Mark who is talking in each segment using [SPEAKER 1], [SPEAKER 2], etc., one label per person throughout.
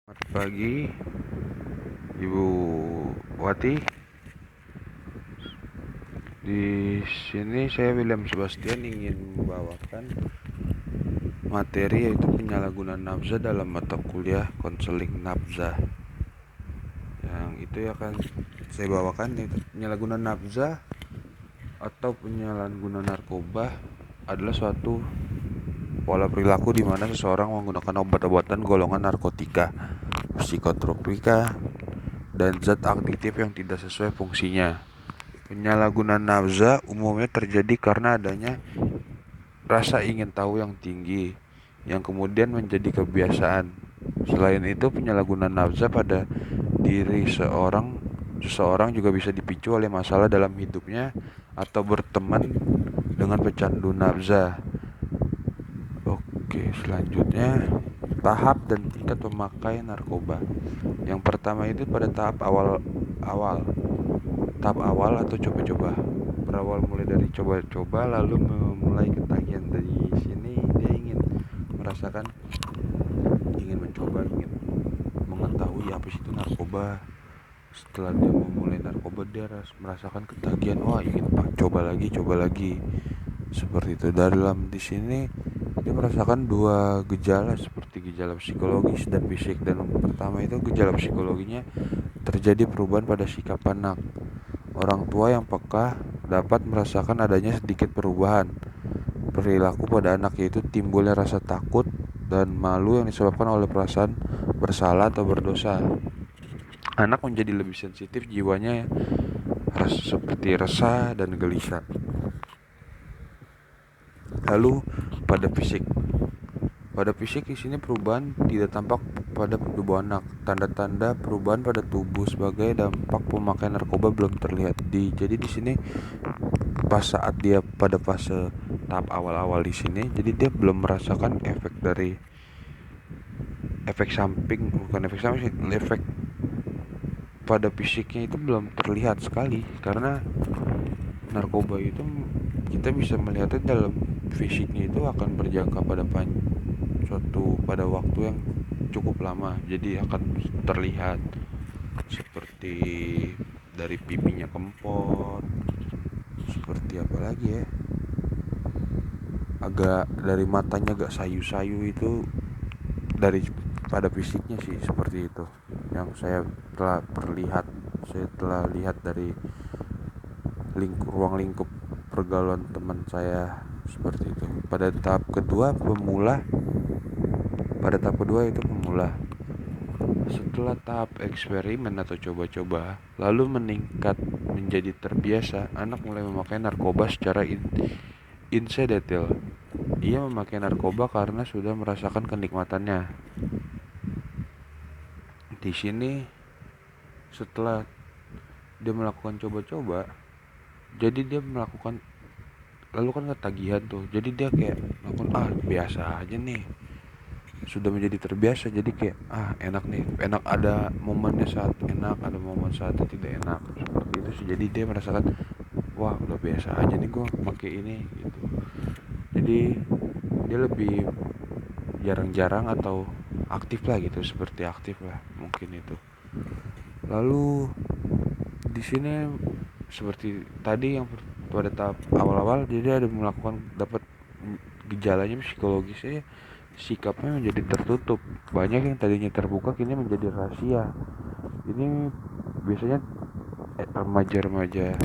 [SPEAKER 1] Selamat pagi, Ibu Wati. Di sini saya William Sebastian ingin membawakan materi yaitu penyalahgunaan nafza dalam mata kuliah konseling nafza. Yang itu akan saya bawakan yaitu penyalahgunaan nafza atau penyalahgunaan narkoba adalah suatu pola perilaku di mana seseorang menggunakan obat-obatan golongan narkotika, psikotropika, dan zat aktif yang tidak sesuai fungsinya. Penyalahgunaan nafza umumnya terjadi karena adanya rasa ingin tahu yang tinggi, yang kemudian menjadi kebiasaan. Selain itu, penyalahgunaan nafza pada diri seseorang juga bisa dipicu oleh masalah dalam hidupnya atau berteman dengan pecandu nafza. Oke, selanjutnya tahap dan tingkat pemakai narkoba. Yang pertama itu pada tahap awal atau coba-coba. Berawal mulai dari coba-coba lalu memulai ketagihan. Dari sini dia ingin mencoba, ingin mengetahui apa sih itu narkoba. Setelah dia memulai narkoba, dia merasakan ketagihan. Wah, ingin coba lagi. Seperti itu. Dalam di sini dia merasakan dua gejala seperti gejala psikologis dan fisik. Dan pertama itu gejala psikologinya terjadi perubahan pada sikap anak. Orang tua yang peka dapat merasakan adanya sedikit perubahan perilaku pada anak, yaitu timbulnya rasa takut dan malu yang disebabkan oleh perasaan bersalah atau berdosa. Anak menjadi lebih sensitif jiwanya, seperti resah dan gelisah. Lalu pada fisik. Pada fisik di sini perubahan tidak tampak pada tubuh anak. Tanda-tanda perubahan pada tubuh sebagai dampak pemakaian narkoba belum terlihat. Jadi di sini pas saat dia pada fase tahap awal-awal di sini, jadi dia belum merasakan efek samping, bukan efek samping, efek pada fisiknya itu belum terlihat sekali, karena narkoba itu kita bisa melihatnya dalam fisiknya itu akan berjangka pada waktu yang cukup lama, jadi akan terlihat seperti dari pipinya kempot, seperti apa lagi ya, agak dari matanya agak sayu-sayu. Itu dari pada fisiknya sih seperti itu yang saya telah lihat dari ruang lingkup pergaulan teman saya seperti itu. Pada tahap kedua itu pemula. Setelah tahap eksperimen atau coba-coba lalu meningkat menjadi terbiasa, anak mulai memakai narkoba secara insidental. Ia memakai narkoba karena sudah merasakan kenikmatannya. Di sini setelah dia melakukan coba-coba, jadi dia melakukan, lalu kan ketagihan tuh, jadi dia kayak melakukan, biasa aja nih, sudah menjadi terbiasa, jadi kayak enak nih, enak, ada momennya saat enak, ada momen saat tidak enak, seperti itu sih. Jadi dia merasakan, wah udah biasa aja nih gue pakai ini gitu. Jadi dia lebih jarang-jarang atau aktif lah gitu, seperti aktif lah mungkin itu. Lalu di sini seperti tadi yang pada tahap awal-awal, jadi ada dapat gejalanya psikologisnya, sikapnya menjadi tertutup. Banyak yang tadinya terbuka kini menjadi rahasia. Ini biasanya remaja-remaja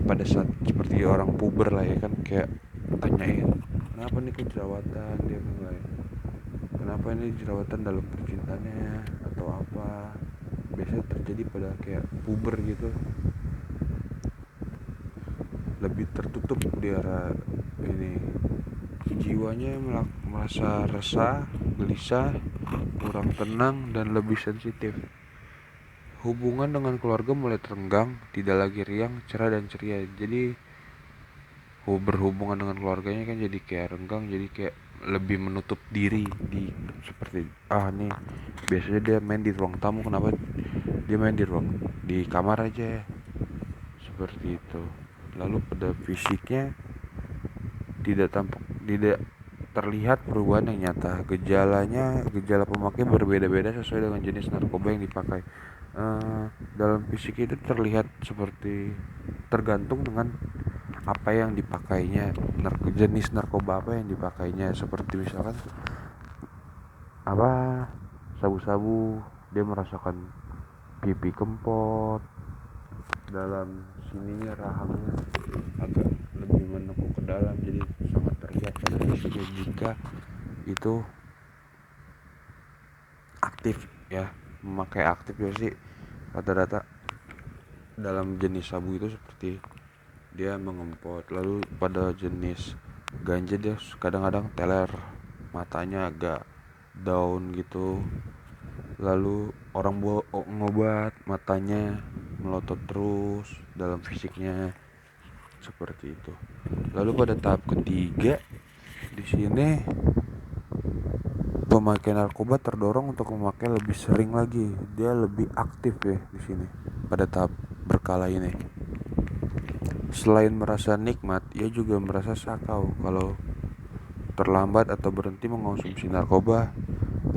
[SPEAKER 1] pada saat seperti orang puber lah ya kan, kayak tanyain kenapa nih kejerawatan, dia mulai kenapa ini jerawatan dalam percintaannya atau apa. Biasanya terjadi pada kayak puber gitu, lebih tertutup di arah ini. Jiwanya merasa resah, gelisah, kurang tenang, dan lebih sensitif. Hubungan dengan keluarga mulai terenggang, tidak lagi riang, cerah, dan ceria. Jadi berhubungan dengan keluarganya kan jadi kayak renggang, jadi kayak lebih menutup diri. Seperti nih biasanya dia main di ruang tamu, kenapa dia main di kamar aja, seperti itu. Lalu pada fisiknya tidak terlihat perubahan yang nyata. Gejala pemakai berbeda-beda sesuai dengan jenis narkoba yang dipakai. Dalam fisik itu terlihat seperti tergantung dengan apa yang dipakainya, jenis narkoba apa yang dipakainya. Seperti misalkan apa, sabu-sabu, dia merasakan pipi kempot, dalam sininya rahangnya agak lebih menekuk ke dalam, jadi sangat terlihat pada fisiknya jika itu aktif ya. Memakai aktif ya sih, rata-rata dalam jenis sabu itu seperti dia mengempot. Lalu pada jenis ganja dia kadang-kadang teler, matanya agak down gitu. Lalu orang ngobat, matanya melotot terus, dalam fisiknya seperti itu. Lalu pada tahap ketiga di sini pemakai narkoba terdorong untuk memakai lebih sering lagi. Dia lebih aktif ya di sini pada tahap berkala ini. Selain merasa nikmat, ia juga merasa sakau kalau terlambat atau berhenti mengonsumsi narkoba.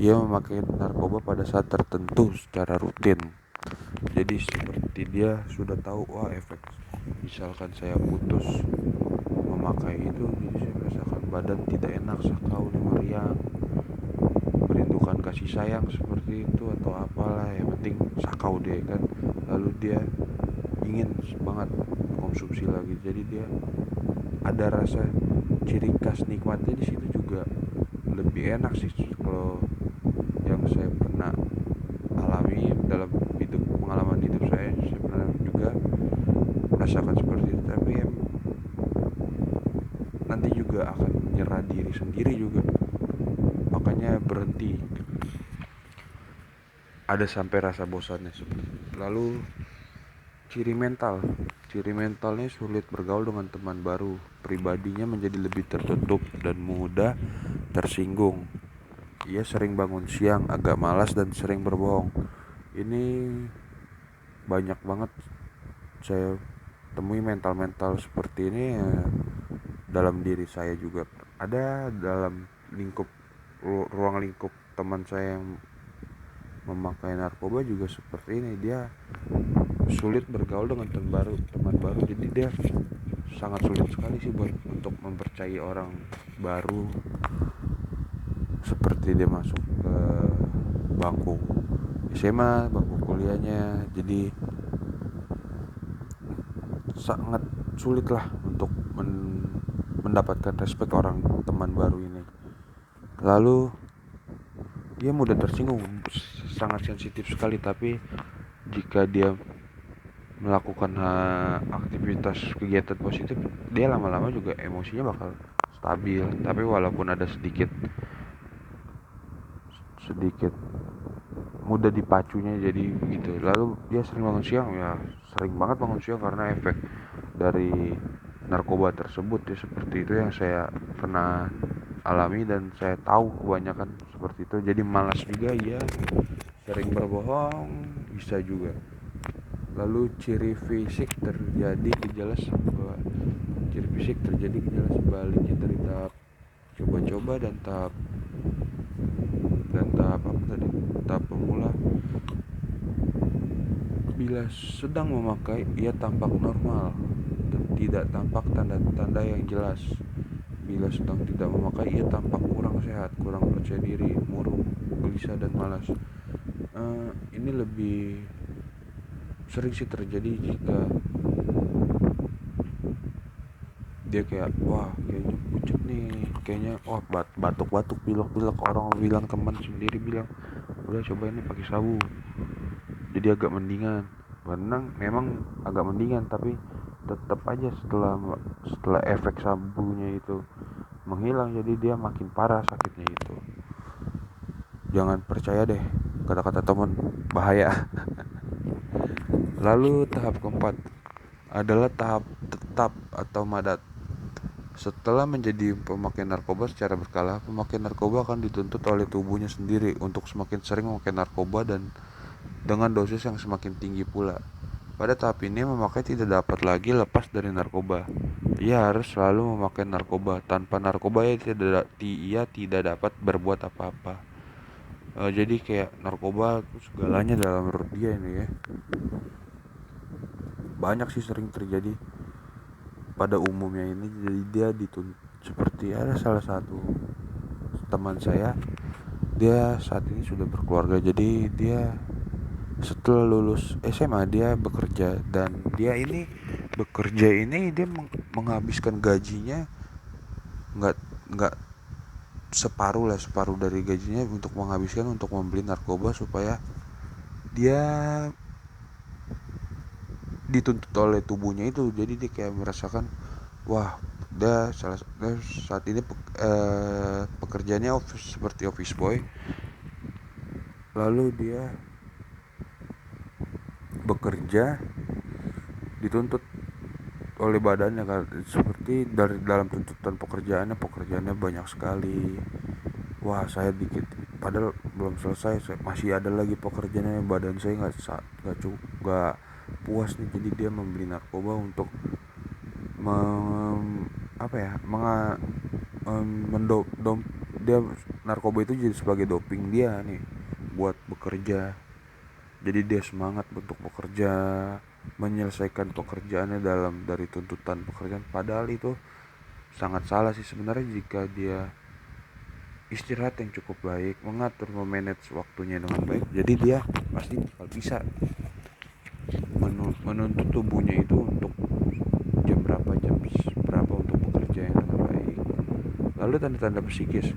[SPEAKER 1] Ia memakai narkoba pada saat tertentu secara rutin. Jadi seperti dia sudah tahu, wah efek misalkan saya putus memakai itu, jadi saya merasakan badan tidak enak, sakau, meriang, merindukan kasih sayang seperti itu atau apalah, yang penting sakau deh kan. Lalu dia ingin banget konsumsi lagi, jadi dia ada rasa ciri khas nikmatnya di situ juga lebih enak sih. Kalau yang saya pernah alami dalam pengalaman hidup saya pernah juga merasakan seperti itu. Tapi nanti juga akan menyerah diri sendiri juga, makanya berhenti, ada sampai rasa bosannya seperti itu. Lalu ciri mentalnya sulit bergaul dengan teman baru, pribadinya menjadi lebih tertutup dan mudah tersinggung. Ia sering bangun siang, agak malas dan sering berbohong. Ini banyak banget saya temui mental seperti ini ya, dalam diri saya juga ada, dalam ruang lingkup teman saya yang memakai narkoba juga seperti ini. Dia sulit bergaul dengan teman baru, jadi dia sangat sulit sekali sih buat untuk mempercayai orang baru. Seperti dia masuk ke bangku SMA, bangku kuliahnya, jadi sangat sulit lah untuk mendapatkan respect orang teman baru ini. Lalu dia mudah tersinggung, sangat sensitif sekali. Tapi jika dia melakukan aktivitas kegiatan positif, dia lama-lama juga emosinya bakal stabil. Tapi walaupun ada sedikit mudah dipacunya jadi gitu. Lalu dia sering bangun siang, ya sering banget bangun siang karena efek dari narkoba tersebut ya. Seperti itu yang saya pernah alami dan saya tahu kebanyakan seperti itu. Jadi malas juga ya, sering berbohong bisa juga. Lalu ciri fisik terjadi gejala sebaliknya dari tahap coba-coba dan tahap apa tadi, tahap pemula. Bila sedang memakai, ia tampak normal dan tidak tampak tanda-tanda yang jelas. Bila sedang tidak memakai, ia tampak kurang sehat, kurang percaya diri, murung, gelisah dan malas. Ini lebih sering sih terjadi jika dia kayak, wah kayaknya pucet nih, kayaknya wah batuk-batuk, pilek-pilek, orang bilang, teman sendiri bilang udah coba ini pakai sabu, jadi agak mendingan. Memang agak mendingan, tapi tetap aja setelah efek sabunya itu menghilang, jadi dia makin parah sakitnya itu. Jangan percaya deh kata-kata teman, bahaya. Lalu tahap keempat adalah tahap tetap atau madat. Setelah menjadi pemakai narkoba secara berkala, pemakai narkoba akan dituntut oleh tubuhnya sendiri untuk semakin sering memakai narkoba dan dengan dosis yang semakin tinggi pula. Pada tahap ini memakai tidak dapat lagi lepas dari narkoba. Ia harus selalu memakai narkoba. Tanpa narkoba ia tidak dapat berbuat apa-apa. Jadi kayak narkoba itu segalanya dalam menurut dia ini ya. Banyak sih sering terjadi pada umumnya ini. Jadi dia dituntut, seperti ada salah satu teman saya, dia saat ini sudah berkeluarga. Jadi dia setelah lulus SMA dia bekerja, dan dia ini bekerja ini dia menghabiskan gajinya nggak nggak separuh dari gajinya untuk menghabiskan untuk membeli narkoba supaya dia dituntut oleh tubuhnya itu. Jadi dia kayak merasakan, wah, dia saat ini pekerjaannya seperti office boy, lalu dia bekerja dituntut oleh badannya kan, seperti dari dalam tuntutan pekerjaannya banyak sekali. Wah, saya dikit, padahal belum selesai, masih ada lagi pekerjaannya, badan saya nggak puas nih. Jadi dia membeli narkoba untuk apa ya, dia narkoba itu jadi sebagai doping dia nih buat bekerja. Jadi dia semangat untuk bekerja, menyelesaikan pekerjaannya dari tuntutan pekerjaan. Padahal itu sangat salah sih sebenarnya. Jika dia istirahat yang cukup baik, mengatur, memanage waktunya dengan baik, jadi dia pasti bakal bisa menuntut tubuhnya itu untuk jam berapa untuk bekerja yang dengan baik. Lalu tanda-tanda psikis: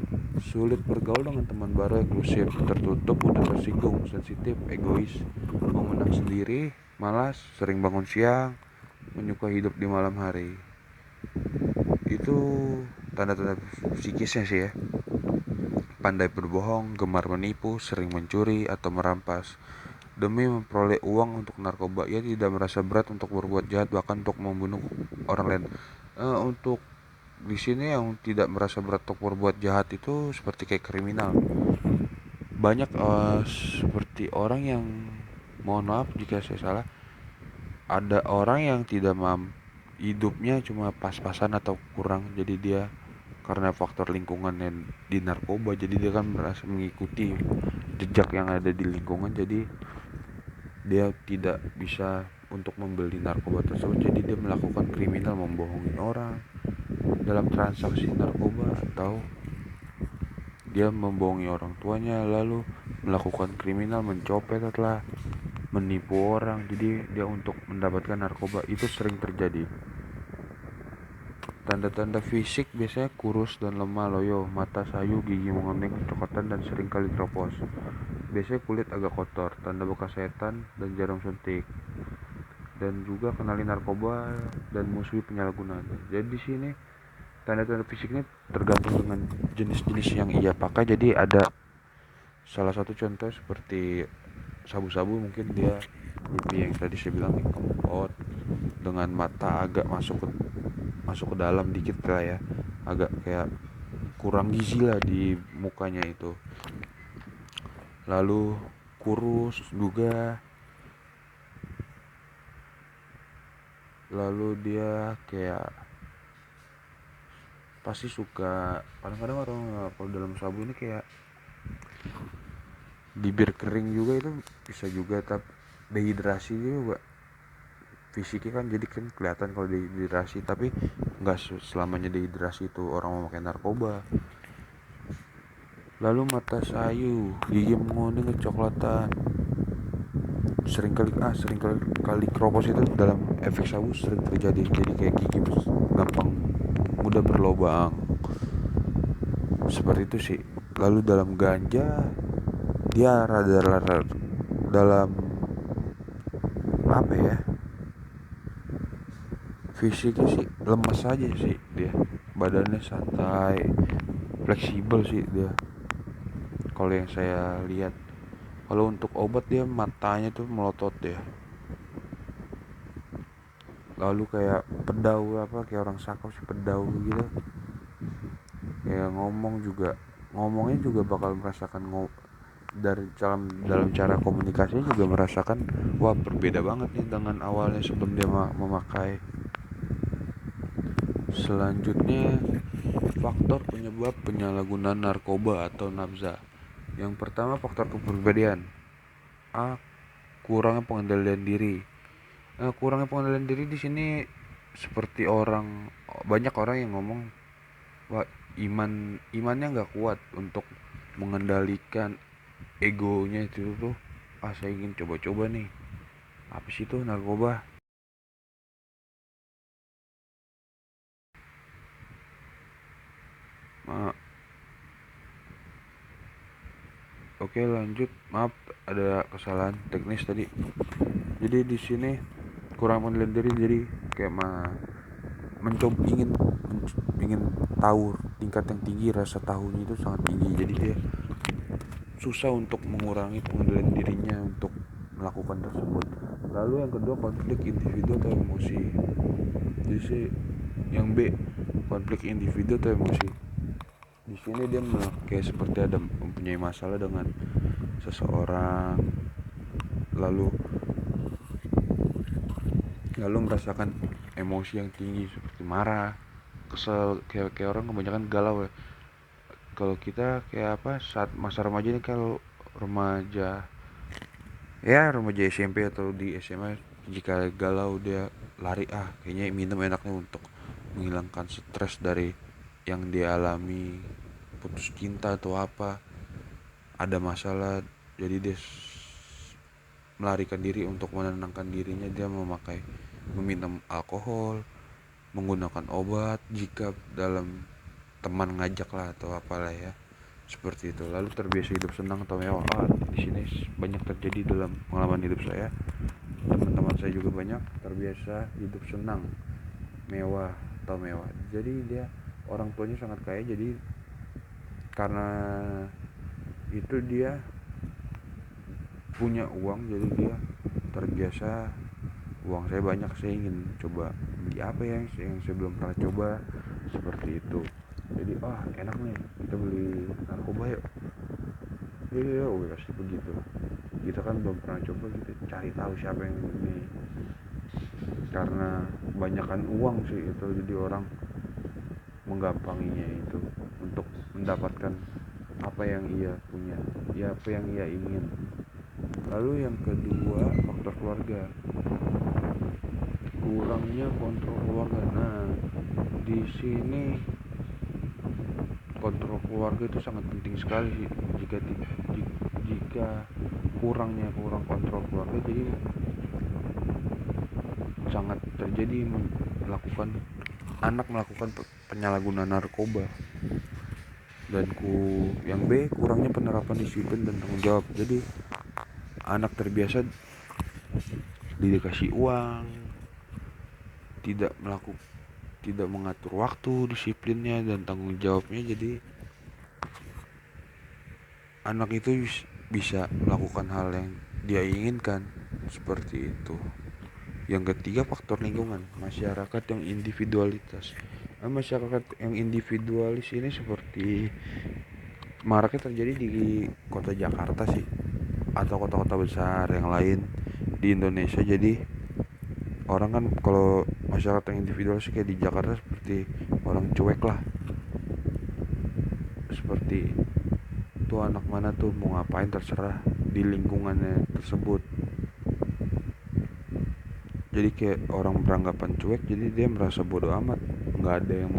[SPEAKER 1] sulit bergaul dengan teman baru, eksklusif, tertutup, mudah tersinggung, sensitif, egois, mau menang sendiri, malas, sering bangun siang, menyukai hidup di malam hari. Itu tanda-tanda psikisnya sih ya. Pandai berbohong, gemar menipu, sering mencuri atau merampas demi memperoleh uang untuk narkoba. Ia tidak merasa berat untuk berbuat jahat, bahkan untuk membunuh orang lain. Untuk di sini yang tidak merasa berat untuk berbuat jahat itu seperti kayak kriminal. Banyak seperti orang yang, mohon maaf jika saya salah, ada orang yang tidak hidupnya cuma pas-pasan atau kurang, jadi dia karena faktor lingkungannya di narkoba, jadi dia kan merasa mengikuti jejak yang ada di lingkungan, jadi dia tidak bisa untuk membeli narkoba tersebut. Jadi dia melakukan kriminal, membohongi orang dalam transaksi narkoba, atau dia membohongi orang tuanya, lalu melakukan kriminal, mencopet atau menipu orang. Jadi dia untuk mendapatkan narkoba itu sering terjadi. Tanda-tanda fisik biasanya kurus dan lemah, loyo, mata sayu, gigi menguning, kecoklatan, dan sering kali keropos. Biasanya kulit agak kotor, tanda bekas setan dan jarum suntik. Dan juga kenali narkoba dan musuhi penyalahgunaan. Jadi di sini tanda-tanda fisiknya tergantung dengan jenis-jenis yang ia pakai. Jadi ada salah satu contoh seperti sabu-sabu, mungkin dia seperti yang tadi saya bilang nih, kempot dengan mata agak masuk ke dalam dikit lah ya, agak kayak kurang gizi lah di mukanya itu. Lalu kurus juga, lalu dia kayak pasti suka, kadang-kadang orang kalau dalam sabu ini kayak bibir kering juga, itu bisa juga. Tapi dehidrasi juga fisiknya kan, jadi kan kelihatan kalau dehidrasi, tapi nggak selamanya dehidrasi itu orang memakai narkoba. Lalu mata sayu, gigi menguning, kecoklatan, sering kali keropos. Itu dalam efek sabu sering terjadi, jadi kayak gigi gampang mudah berlobang, seperti itu sih. Lalu dalam ganja dia rada dalam apa ya, fisiknya sih lemas aja sih dia, badannya santai, fleksibel sih dia kalau yang saya lihat. Kalau untuk obat dia matanya tuh melotot ya, lalu kayak pedau, kayak orang sakau sih, pedau gitu. Kayak ngomongnya juga bakal merasakan dari dalam cara komunikasinya juga merasakan wah berbeda banget nih dengan awalnya sebelum dia memakai. Selanjutnya, faktor penyebab penyalahgunaan narkoba atau nafza. Yang pertama, faktor kepribadian. A. Kurangnya pengendalian diri. Kurangnya pengendalian diri di sini seperti banyak orang yang ngomong wah imannya nggak kuat untuk mengendalikan egonya itu tuh. Saya ingin coba-coba nih, apa sih itu narkoba. Ma- Oke, lanjut. Maaf, ada kesalahan teknis tadi. Jadi di sini kurang pengendalian diri, jadi kayak mencoba ingin tahu tingkat yang tinggi, rasa tahunya itu sangat tinggi, jadi dia susah untuk mengurangi pengendalian dirinya untuk melakukan tersebut. Lalu yang kedua, konflik individu atau emosi. Jadi sih yang B, konflik individu atau emosi. Di sini dia kayak seperti ada mempunyai masalah dengan seseorang, lalu merasakan emosi yang tinggi seperti marah, kesel, kayak orang kebanyakan galau ya. Kalau kita kayak apa saat masa remaja ini, kalau remaja remaja SMP atau di SMA, jika galau dia lari, kayaknya minum enaknya untuk menghilangkan stres dari yang dia alami, putus cinta atau apa, ada masalah, jadi dia melarikan diri untuk menenangkan dirinya, dia meminum alkohol, menggunakan obat jika dalam teman ngajak lah atau apalah ya, seperti itu. Lalu terbiasa hidup senang atau mewah. Di sini banyak terjadi dalam pengalaman hidup saya. Teman-teman saya juga banyak terbiasa hidup senang, mewah atau mewah. Jadi dia orang tuanya sangat kaya, jadi karena itu dia punya uang, jadi dia terbiasa uang saya banyak, saya ingin coba beli apa ya yang saya belum pernah coba, seperti itu. Jadi enak nih kita beli narkoba yuk, iya pasti begitu. Kita kan belum pernah coba, kita cari tahu siapa yang ini, karena kebanyakan uang sih itu, jadi orang menggampanginya itu untuk mendapatkan apa yang ia punya, ya apa yang ia ingin. Lalu yang kedua, faktor keluarga, kurangnya kontrol keluarga. Nah, di sini kontrol keluarga itu sangat penting sekali sih. Jika kurang kontrol keluarga, jadi sangat terjadi anak melakukan penyalahgunaan narkoba. Dan yang B, kurangnya penerapan disiplin dan tanggung jawab. Jadi anak terbiasa dikasih uang, tidak mengatur waktu, disiplinnya dan tanggung jawabnya, jadi anak itu bisa melakukan hal yang dia inginkan, seperti itu. Yang ketiga, faktor lingkungan, masyarakat yang individualitas. Masyarakat yang individualis ini seperti maraknya terjadi di kota Jakarta sih, atau kota-kota besar yang lain di Indonesia. Jadi orang kan kalau masyarakat yang individualis kayak di Jakarta seperti orang cuek lah, seperti tuh anak mana tuh mau ngapain terserah di lingkungannya tersebut. Jadi kayak orang beranggapan cuek, jadi dia merasa bodoh amat, nggak ada yang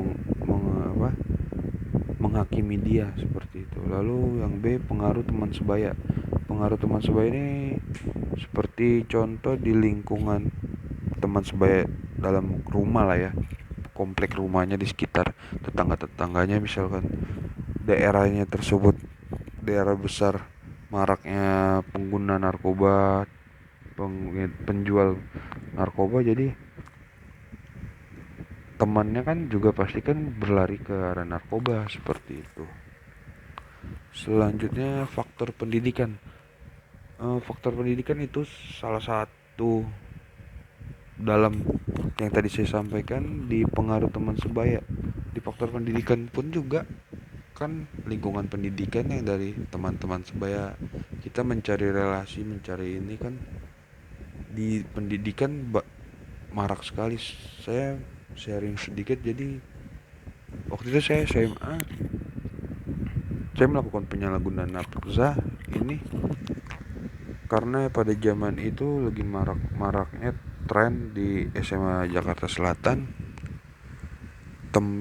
[SPEAKER 1] menghakimi dia, seperti itu. Lalu yang B, pengaruh teman sebaya. Pengaruh teman sebaya ini seperti contoh di lingkungan teman sebaya dalam rumah lah ya, komplek rumahnya, di sekitar tetangga-tetangganya, misalkan daerahnya tersebut daerah besar maraknya pengguna narkoba, penjual narkoba, jadi temannya kan juga pasti kan berlari ke arah narkoba, seperti itu. Selanjutnya, faktor pendidikan. Faktor pendidikan itu salah satu dalam yang tadi saya sampaikan di pengaruh teman sebaya. Di faktor pendidikan pun juga kan lingkungan pendidikan yang dari teman-teman sebaya kita mencari relasi, mencari ini kan di pendidikan marak sekali. Saya sharing sedikit, jadi waktu itu saya SMA, saya melakukan penyalahgunaan narkoba ini karena pada zaman itu lagi maraknya tren di SMA Jakarta Selatan.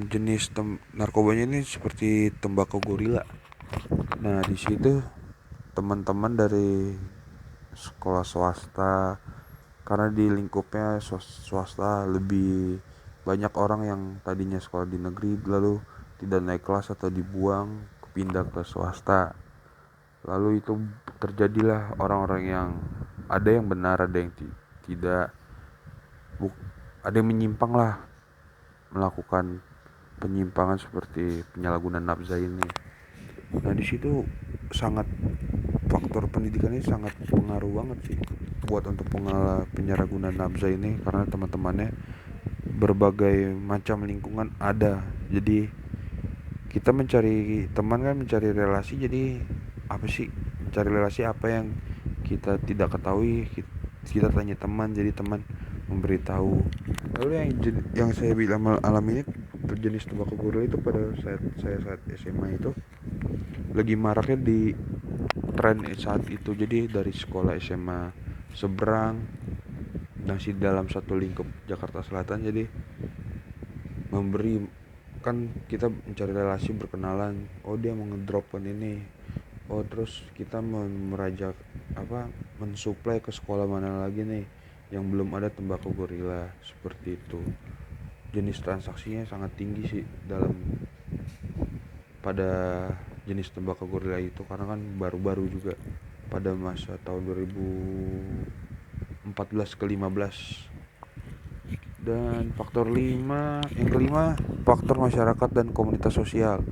[SPEAKER 1] Jenis narkobanya ini seperti tembakau gorila. Nah di situ teman-teman dari sekolah swasta, karena di lingkupnya swasta lebih banyak orang yang tadinya sekolah di negeri lalu tidak naik kelas atau dibuang pindah ke swasta. Lalu itu terjadilah orang-orang yang ada yang benar, ada yang tidak, ada yang menyimpang lah, melakukan penyimpangan seperti penyalahgunaan nafza ini. Nah di situ sangat, faktor pendidikan ini sangat pengaruh banget sih buat untuk penyalahgunaan nafza ini, karena teman-temannya berbagai macam lingkungan ada. Jadi kita mencari teman kan mencari relasi, jadi apa sih, mencari relasi apa yang kita tidak ketahui, kita tanya teman, jadi teman memberitahu. Lalu yang saya bilang alami ini jenis tembakau gorilla itu pada saat SMA itu lagi maraknya di tren saat itu. Jadi dari sekolah SMA seberang masih dalam satu lingkup Jakarta Selatan, jadi memberi, kan kita mencari relasi, berkenalan, oh dia mau ngedropkan ini, oh terus kita merajak mensuplai ke sekolah mana lagi nih yang belum ada tembakau gorila, seperti itu. Jenis transaksinya sangat tinggi sih dalam pada jenis tembakau gorila itu, karena kan baru-baru juga pada masa tahun 2014 ke 15. Dan yang kelima, faktor masyarakat dan komunitas sosial.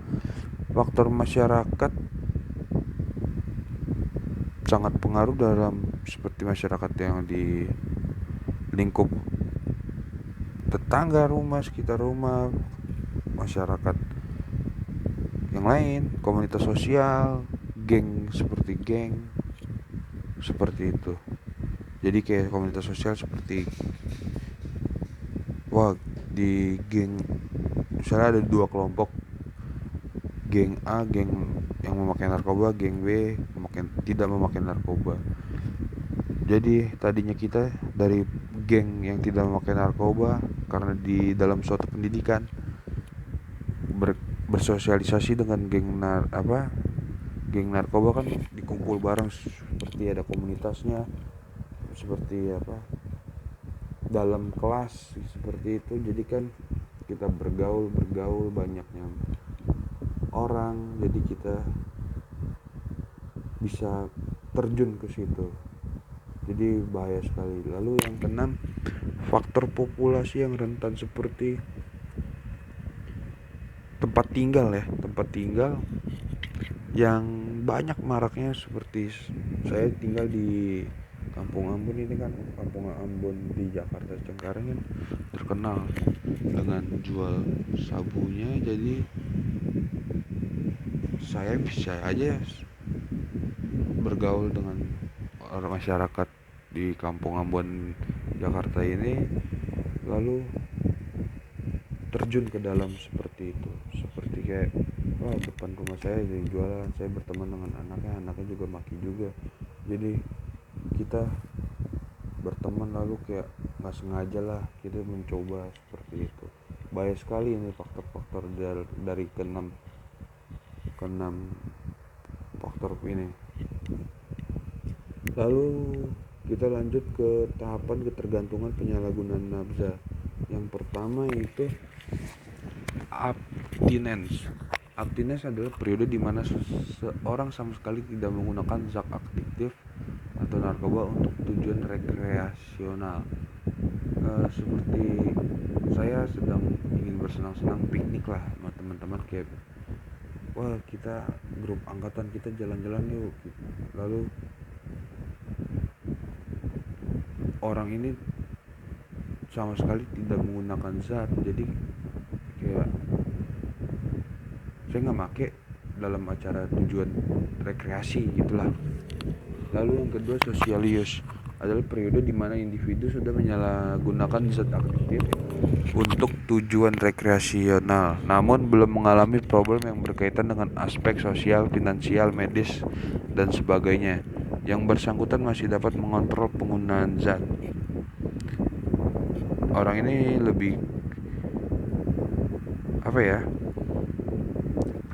[SPEAKER 1] Faktor masyarakat sangat pengaruh dalam seperti masyarakat yang di lingkup tetangga, rumah, sekitar rumah, masyarakat yang lain, komunitas sosial, geng seperti itu. Jadi kayak komunitas sosial seperti, wah, di geng misalnya ada dua kelompok, geng A, geng yang memakai narkoba, geng B tidak memakai narkoba. Jadi tadinya kita dari geng yang tidak memakai narkoba, karena di dalam suatu pendidikan bersosialisasi dengan geng narkoba kan dikumpul bareng, seperti ada komunitasnya, seperti dalam kelas seperti itu. Jadi kan kita bergaul banyaknya orang, jadi kita bisa terjun ke situ, jadi bahaya sekali. Lalu yang keenam, faktor populasi yang rentan seperti tempat tinggal yang banyak maraknya. Seperti saya tinggal di Kampung Ambon ini kan, Kampung Ambon di Jakarta Cengkareng kan terkenal dengan jual sabunya. Jadi saya bisa aja bergaul dengan orang masyarakat di Kampung Ambon Jakarta ini, lalu terjun ke dalam seperti itu. Seperti kayak, wah, depan rumah saya ada yang jualan, saya berteman dengan anaknya juga maki juga, jadi kita berteman, lalu kayak nggak sengaja lah kita mencoba seperti itu. Bahaya sekali ini faktor-faktor dari keenam faktor ini. Lalu kita lanjut ke tahapan ketergantungan penyalahgunaan nafza. Yang pertama itu abstinence. Abstinence adalah periode di mana seorang sama sekali tidak menggunakan zat aktif atau narkoba untuk tujuan rekreasional. Seperti saya sedang ingin bersenang-senang, piknik lah sama teman-teman, kayak, wah, kita grup angkatan kita jalan-jalan yuk, lalu orang ini sama sekali tidak menggunakan zat, jadi kayak saya nggak make, dalam acara tujuan rekreasi gitulah. Lalu yang kedua, social use adalah periode di mana individu sudah menyalahgunakan zat aktif untuk tujuan rekreasional, namun belum mengalami problem yang berkaitan dengan aspek sosial, finansial, medis, dan sebagainya. Yang bersangkutan masih dapat mengontrol penggunaan zat. Orang ini lebih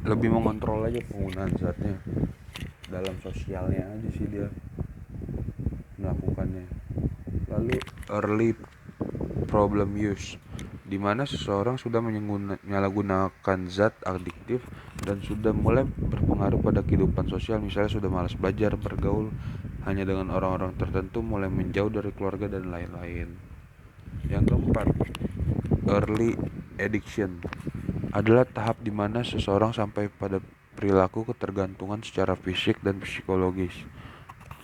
[SPEAKER 1] lebih mengontrol aja penggunaan zatnya. Dalam sosialnya aja sih dia melakukannya. Lalu early problem use, di mana seseorang sudah menyalahgunakan zat adiktif dan sudah mulai berpengaruh pada kehidupan sosial, misalnya sudah malas belajar, bergaul hanya dengan orang-orang tertentu, mulai menjauh dari keluarga dan lain-lain. Yang keempat, early addiction adalah tahap di mana seseorang sampai pada perilaku ketergantungan secara fisik dan psikologis.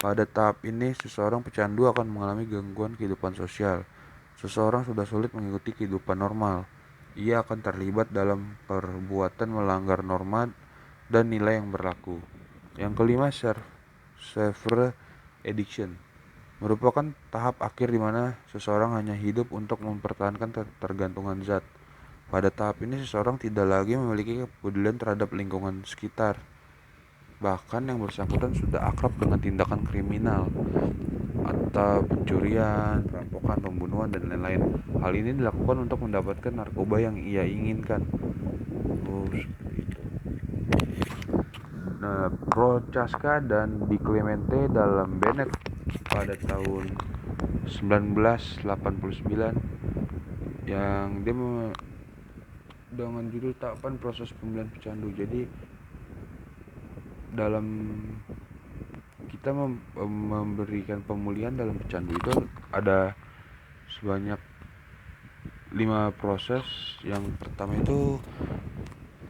[SPEAKER 1] Pada tahap ini, seseorang pecandu akan mengalami gangguan kehidupan sosial. Seseorang sudah sulit mengikuti kehidupan normal. Ia akan terlibat dalam perbuatan melanggar norma dan nilai yang berlaku. Yang kelima, severe addiction merupakan tahap akhir di mana seseorang hanya hidup untuk mempertahankan ketergantungan zat. Pada tahap ini, seseorang tidak lagi memiliki kepedulian terhadap lingkungan sekitar. Bahkan yang bersangkutan sudah akrab dengan tindakan kriminal atau pencurian, perampokan, pembunuhan, dan lain-lain. Hal ini dilakukan untuk mendapatkan narkoba yang ia inginkan. Seperti itu. Nah, Prochaska dan Di Clemente dalam Bennett pada tahun 1989 yang dia dengan judul tahapan proses pemulihan pecandu. Jadi dalam kita memberikan pemulihan dalam pecandu itu ada sebanyak 5 proses. Yang pertama itu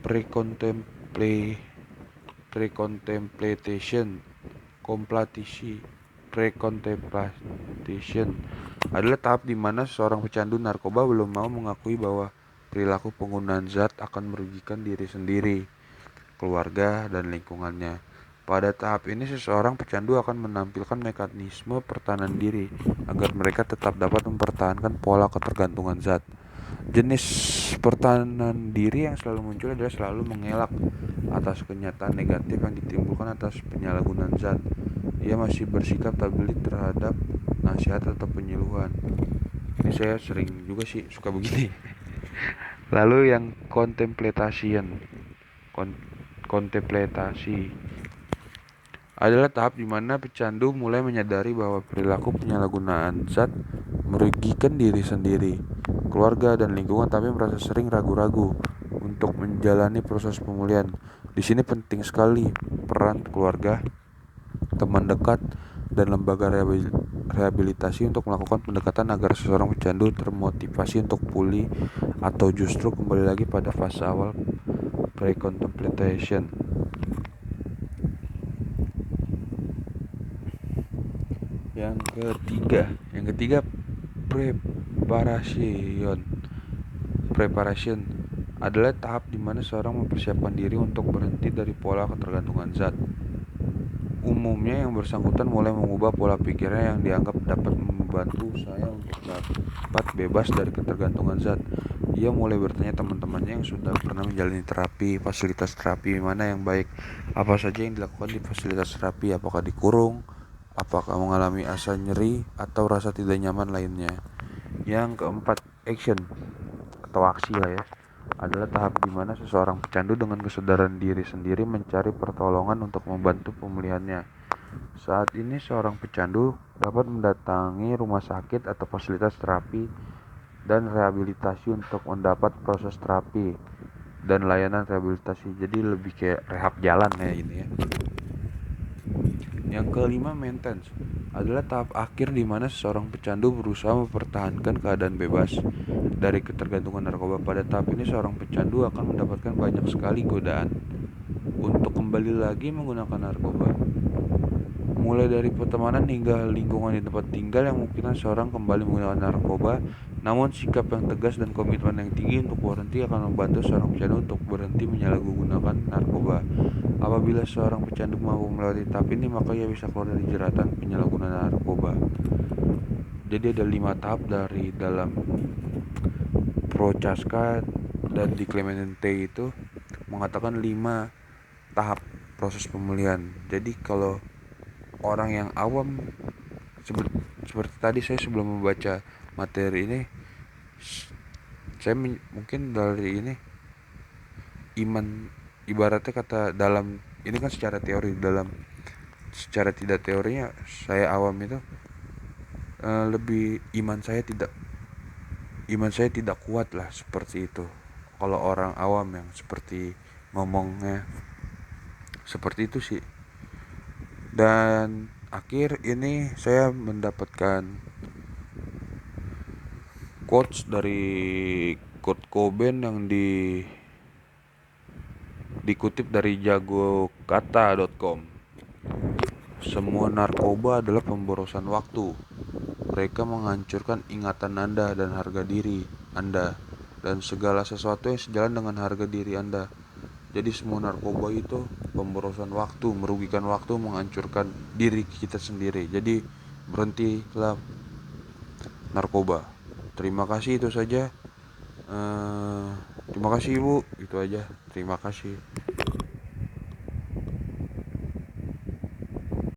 [SPEAKER 1] pre-contemplation. Pre-contemplation adalah tahap di mana seorang pecandu narkoba belum mau mengakui bahwa perilaku penggunaan zat akan merugikan diri sendiri, keluarga, dan lingkungannya. Pada tahap ini, seseorang pecandu akan menampilkan mekanisme pertahanan diri agar mereka tetap dapat mempertahankan pola ketergantungan zat. Jenis pertahanan diri yang selalu muncul adalah selalu mengelak atas kenyataan negatif yang ditimbulkan atas penyalahgunaan zat. Ia masih bersikap tablik terhadap nasihat atau penyuluhan. Ini saya sering juga sih suka begini. Lalu yang contemplation adalah tahap di mana pecandu mulai menyadari bahwa perilaku penyalahgunaan zat merugikan diri sendiri, keluarga, dan lingkungan, tapi merasa sering ragu-ragu untuk menjalani proses pemulihan. Di sini penting sekali peran keluarga, teman dekat, dan lembaga rehabilitasi untuk melakukan pendekatan agar seseorang pecandu termotivasi untuk pulih atau justru kembali lagi pada fase awal pre-contemplation. Yang ketiga preparation adalah tahap di mana seorang mempersiapkan diri untuk berhenti dari pola ketergantungan zat. Umumnya yang bersangkutan mulai mengubah pola pikirnya yang dianggap dapat membantu saya untuk dapat bebas dari ketergantungan zat. Ia mulai bertanya teman-temannya yang sudah pernah menjalani terapi, fasilitas terapi mana yang baik, apa saja yang dilakukan di fasilitas terapi, apakah dikurung, apakah mengalami asa nyeri atau rasa tidak nyaman lainnya. Yang keempat, action atau aksi lah ya, adalah tahap di mana seseorang pecandu dengan kesadaran diri sendiri mencari pertolongan untuk membantu pemulihannya. Saat ini seorang pecandu dapat mendatangi rumah sakit atau fasilitas terapi dan rehabilitasi untuk mendapat proses terapi dan layanan rehabilitasi. Jadi lebih kayak rehab jalan ya ini ya. Yang kelima, maintenance adalah tahap akhir di mana seorang pecandu berusaha mempertahankan keadaan bebas dari ketergantungan narkoba. Pada tahap ini, seorang pecandu akan mendapatkan banyak sekali godaan untuk kembali lagi menggunakan narkoba. mulai dari pertemanan hingga lingkungan di tempat tinggal yang mungkin seorang kembali menggunakan narkoba. Namun sikap yang tegas dan komitmen yang tinggi untuk berhenti akan membantu seorang pecandu untuk berhenti menyalahgunakan narkoba. Apabila seorang pecandu mampu melewati tahap ini, maka ia bisa keluar dari jeratan penyalahgunaan narkoba. Jadi ada 5 tahap dari dalam Prochaska, dan di Clemente itu mengatakan 5 tahap proses pemulihan. Jadi kalau orang yang awam seperti tadi saya sebelum membaca materi ini, saya mungkin dari ini iman, ibaratnya kata dalam ini kan secara teori, dalam secara tidak teorinya saya awam itu lebih iman saya tidak kuat lah, seperti itu. Kalau orang awam yang seperti ngomongnya seperti itu sih. Dan akhir ini saya mendapatkan quotes dari Kurt Cobain yang dikutip dari jagokata.com. Semua narkoba adalah pemborosan waktu. Mereka menghancurkan ingatan Anda dan harga diri Anda, dan segala sesuatu yang sejalan dengan harga diri Anda. Jadi semua narkoba itu pemborosan waktu, merugikan waktu, menghancurkan diri kita sendiri. Jadi berhentilah narkoba. Terima kasih, itu saja. Terima kasih Ibu, itu aja. Terima kasih.